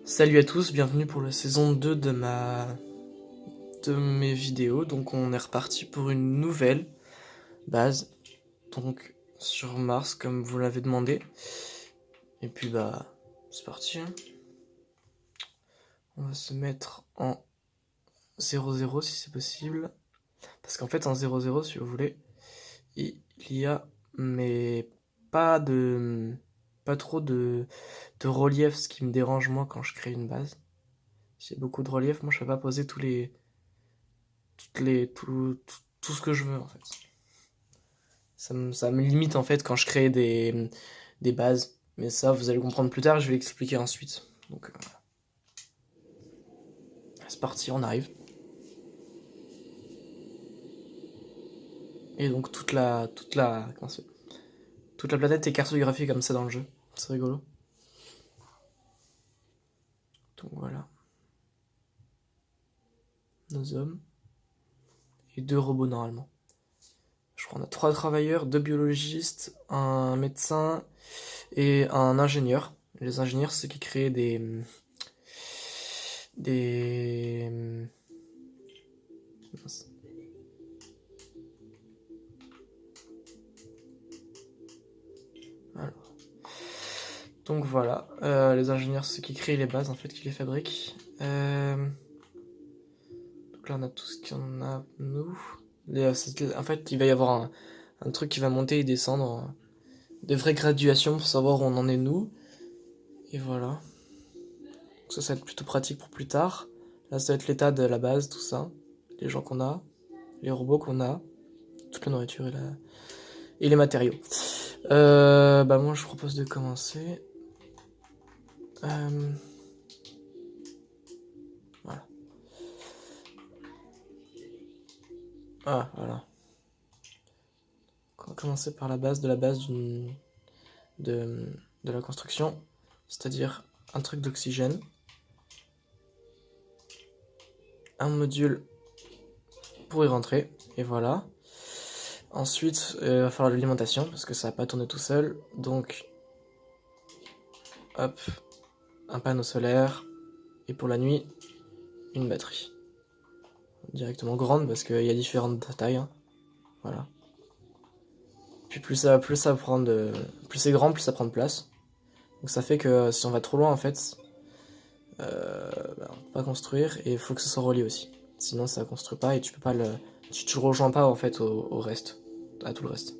Salut à tous, bienvenue pour la saison 2 de mes vidéos. Donc on est reparti pour une nouvelle base, donc sur Mars comme vous l'avez demandé. Et puis bah c'est parti, hein. On va se mettre en 0-0 si c'est possible. Parce qu'en fait en 0-0 si vous voulez, il y a mais pas de pas trop de relief, ce qui me dérange moi quand je crée une base. Si y a beaucoup de relief, moi je peux pas poser tout ce que je veux en fait. Ça me limite en fait quand je crée des bases. Mais ça, vous allez comprendre plus tard, je vais l'expliquer ensuite. Donc, c'est parti, on arrive. Et donc toute la planète est cartographiée comme ça dans le jeu. C'est rigolo. Donc voilà. Nos hommes. Et 2 robots normalement. Je crois qu'on a 3 travailleurs, 2 biologistes, un médecin et un ingénieur. Les ingénieurs, c'est qui créent des... Alors. Donc voilà, les ingénieurs, c'est ceux qui créent les bases en fait, qui les fabriquent. Donc là, on a tout ce qu'on a nous. En fait, il va y avoir un truc qui va monter et descendre, des vraies graduations pour savoir où on en est nous. Et voilà. Donc ça va être plutôt pratique pour plus tard. Là, ça va être l'état de la base, tout ça. Les gens qu'on a, les robots qu'on a, toute la nourriture et les matériaux. Bah moi, je propose de commencer. Voilà. Ah, voilà. On va commencer par la base de, de la construction, c'est-à-dire un truc d'oxygène, un module pour y rentrer, et voilà. Ensuite, il va falloir l'alimentation, parce que ça va pas tourner tout seul, donc, hop, un panneau solaire, et pour la nuit, une batterie. Directement grande, parce qu'il y a différentes tailles, hein. Voilà. Puis plus ça prend plus c'est grand, plus ça prend de place. Donc ça fait que si on va trop loin, en fait, on peut pas construire, et il faut que ce soit relié aussi. Sinon ça construit pas et tu peux pas tu le rejoins pas en fait au reste, à tout le reste.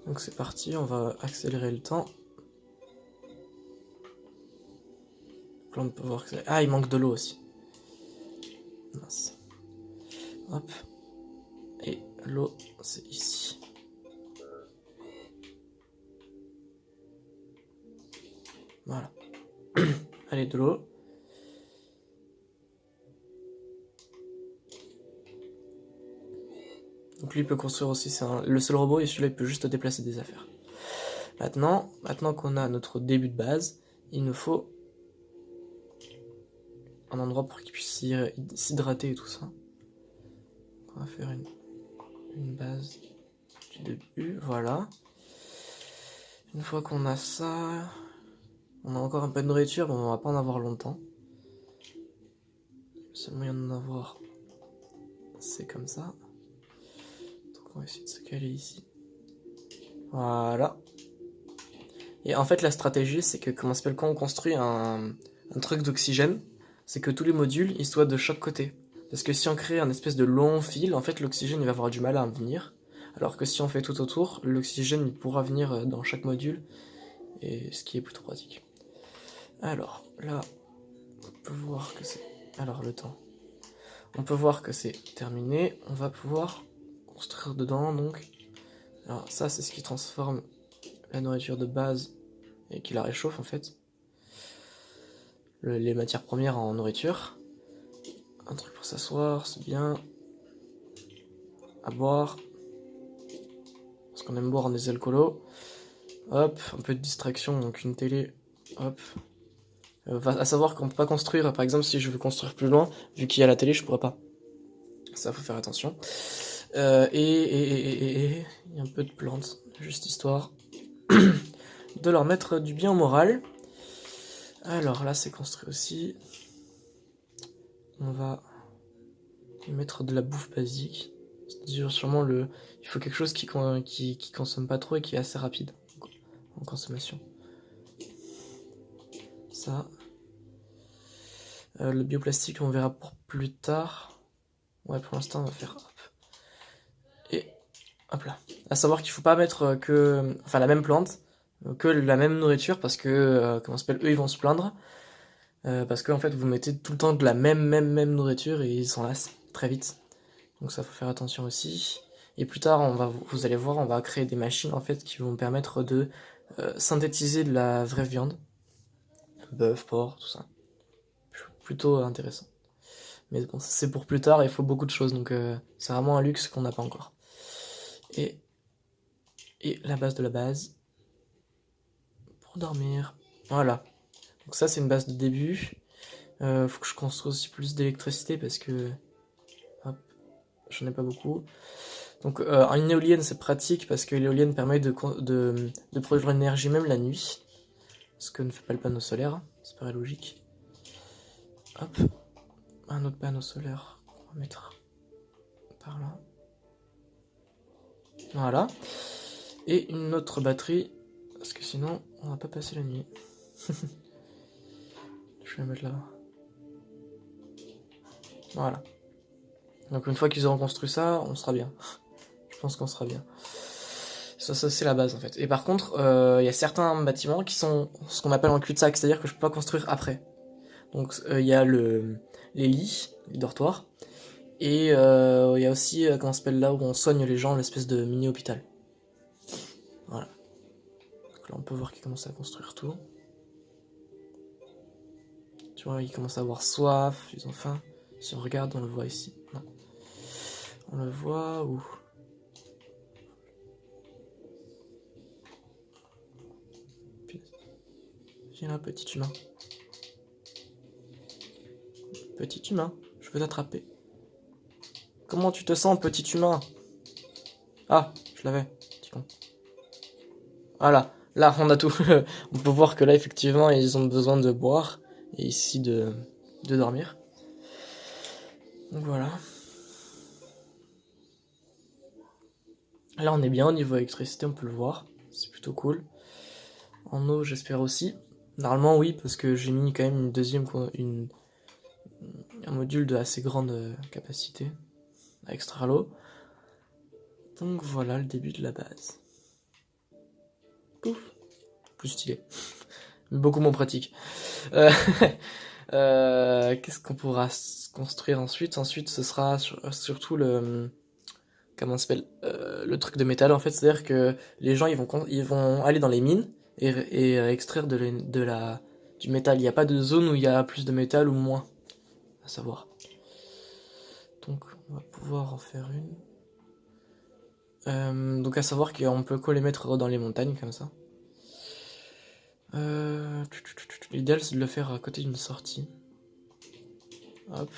Donc c'est parti, on va accélérer le temps. Donc là on peut voir que il manque de l'eau aussi. Mince. Hop. Et l'eau c'est ici. Voilà. Allez, de l'eau. Donc lui il peut construire aussi, c'est le seul robot et celui-là il peut juste déplacer des affaires. Maintenant qu'on a notre début de base, il nous faut un endroit pour qu'il puisse s'hydrater et tout ça. On va faire une base du début, voilà. Une fois qu'on a ça, on a encore un peu de nourriture, mais on va pas en avoir longtemps. Le seul moyen d'en avoir, c'est comme ça. Donc on va essayer de se caler ici. Voilà. Et en fait, la stratégie, c'est que quand on construit un truc d'oxygène, c'est que tous les modules, ils soient de chaque côté. Parce que si on crée un espèce de long fil, en fait, l'oxygène, il va avoir du mal à venir. Alors que si on fait tout autour, l'oxygène, il pourra venir dans chaque module. Et ce qui est plutôt pratique. Alors, là, on peut voir que c'est... Alors, le temps. On peut voir que c'est terminé. On va pouvoir construire dedans, donc. Alors, ça, c'est ce qui transforme la nourriture de base et qui la réchauffe, en fait. Les matières premières en nourriture. Un truc pour s'asseoir, c'est bien. À boire. Parce qu'on aime boire en des alcoolos. Hop, un peu de distraction, donc une télé. Hop. À savoir qu'on peut pas construire, par exemple, si je veux construire plus loin, vu qu'il y a la télé, je pourrais pas. Ça, faut faire attention. Il y a un peu de plantes, juste histoire de leur mettre du bien au moral. Alors là, c'est construit aussi. On va mettre de la bouffe basique. C'est-à-dire sûrement il faut quelque chose qui consomme pas trop et qui est assez rapide en consommation. Ça. Le bioplastique, on verra pour plus tard. Ouais, pour l'instant, on va faire hop. Et hop là. À savoir qu'il faut pas mettre la même plante, que la même nourriture, parce que, comment ça s'appelle, eux, ils vont se plaindre. Parce que, en fait, vous mettez tout le temps de la même nourriture et ils s'en lassent très vite. Donc ça, faut faire attention aussi. Et plus tard, vous allez voir, on va créer des machines, en fait, qui vont permettre de synthétiser de la vraie viande. Bœuf, porc, tout ça. Plutôt intéressant. Mais bon, c'est pour plus tard, il faut beaucoup de choses, donc c'est vraiment un luxe qu'on n'a pas encore. Et la base de la base, pour dormir, voilà. Donc ça, c'est une base de début. Faut que je construise aussi plus d'électricité, parce que, hop, j'en ai pas beaucoup. Donc une éolienne, c'est pratique, parce que l'éolienne permet de produire l'énergie même la nuit, ce que ne fait pas le panneau solaire, ça paraît logique. Hop, un autre panneau solaire, on va mettre par là. Voilà. Et une autre batterie, parce que sinon, on va pas passer la nuit. Je vais la mettre là. Voilà. Donc une fois qu'ils auront construit ça, on sera bien. Je pense qu'on sera bien. Ça c'est la base en fait. Et par contre, il y a certains bâtiments qui sont ce qu'on appelle en cul-de-sac, c'est-à-dire que je peux pas construire après. Donc il y a les lits, les dortoirs, et il y a aussi, comment ça s'appelle là où on soigne les gens, l'espèce de mini-hôpital. Voilà. Donc là on peut voir qu'ils commencent à construire tout. Tu vois, ils commencent à avoir soif, ils ont faim. Si on regarde, on le voit ici. Non. On le voit où? Viens là, petit humain. Petit humain, je veux t'attraper. Comment tu te sens, petit humain? Ah, je l'avais, petit con. Voilà, là, on a tout. On peut voir que là, effectivement, ils ont besoin de boire. Et ici, de dormir. Donc voilà. Là, on est bien au niveau électricité, on peut le voir. C'est plutôt cool. En eau, j'espère aussi. Normalement, oui, parce que j'ai mis quand même un module de assez grande capacité à extraire l'eau. Donc voilà le début de la base. Pouf. Plus stylé. Beaucoup moins pratique. Qu'est-ce qu'on pourra construire ensuite? Ensuite, ce sera surtout comment ça s'appelle, le truc de métal en fait, c'est-à-dire que les gens ils vont aller dans les mines et extraire du métal. Il n'y a pas de zone où il y a plus de métal ou moins, à savoir. Donc on va pouvoir en faire une. Donc à savoir qu'on peut les mettre dans les montagnes comme ça. L'idéal c'est de le faire à côté d'une sortie. Hop.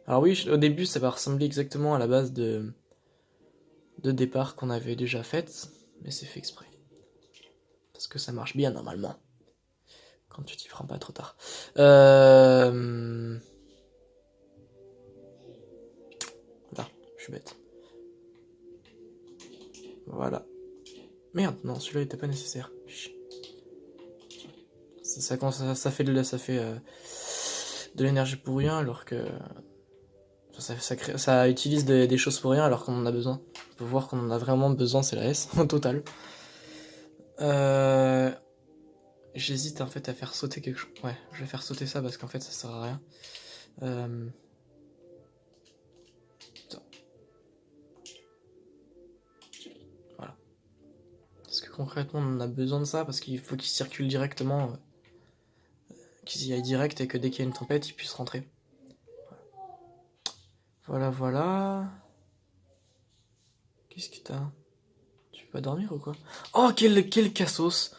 Alors oui, au début ça va ressembler exactement à la base de départ qu'on avait déjà faite, mais c'est fait exprès. Parce que ça marche bien normalement. Quand tu t'y prends pas trop tard. Là, je suis bête. Voilà. Merde, non, celui-là était pas nécessaire. Ça fait de l'énergie pour rien, alors que ça utilise des choses pour rien, alors qu'on en a besoin. On peut voir qu'on en a vraiment besoin, c'est la S en total. J'hésite en fait à faire sauter quelque chose. Ouais, je vais faire sauter ça parce qu'en fait ça sert à rien. Voilà. Parce que concrètement on a besoin de ça parce qu'il faut qu'il circule directement, qu'il y aille direct et que dès qu'il y a une tempête il puisse rentrer. Voilà. Qu'est-ce que t'as? Tu peux pas dormir ou quoi? Oh quel cassos!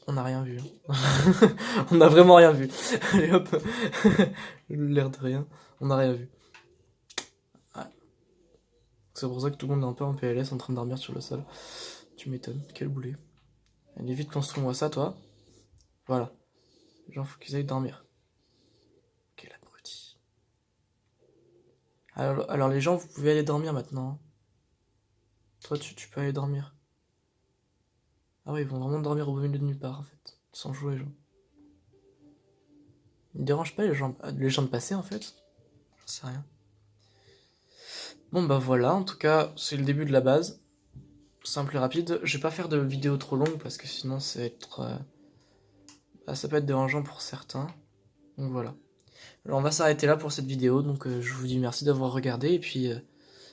On n'a rien vu. On n'a vraiment rien vu. Allez hop. L'air de rien. On n'a rien vu. Ouais. C'est pour ça que tout le monde est un peu en PLS en train de dormir sur le sol. Tu m'étonnes. Quel boulet. Allez vite construis-moi ça toi. Voilà. Les gens, faut qu'ils aillent dormir. Quel abruti. Alors les gens, vous pouvez aller dormir maintenant. Toi, tu peux aller dormir. Ah ouais, ils vont vraiment dormir au milieu de nulle part, en fait. Sans jouer, genre. Ils ne dérangent pas les gens de passer, en fait. J'en sais rien. Bon, bah voilà, en tout cas, c'est le début de la base. Simple et rapide. Je vais pas faire de vidéo trop longue parce que sinon, ça va être... bah, ça peut être dérangeant pour certains. Donc voilà. Alors on va s'arrêter là pour cette vidéo, donc je vous dis merci d'avoir regardé, et puis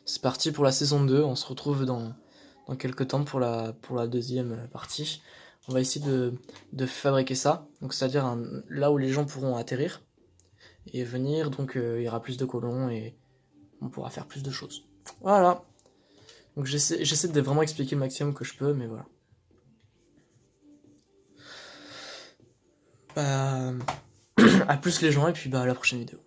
c'est parti pour la saison 2, on se retrouve dans quelques temps pour la deuxième partie. On va essayer de fabriquer ça, donc c'est-à-dire là où les gens pourront atterrir et venir, donc il y aura plus de colons et on pourra faire plus de choses. Voilà, donc j'essaie de vraiment expliquer le maximum que je peux, mais voilà. Bah, à plus les gens, et puis bah à la prochaine vidéo.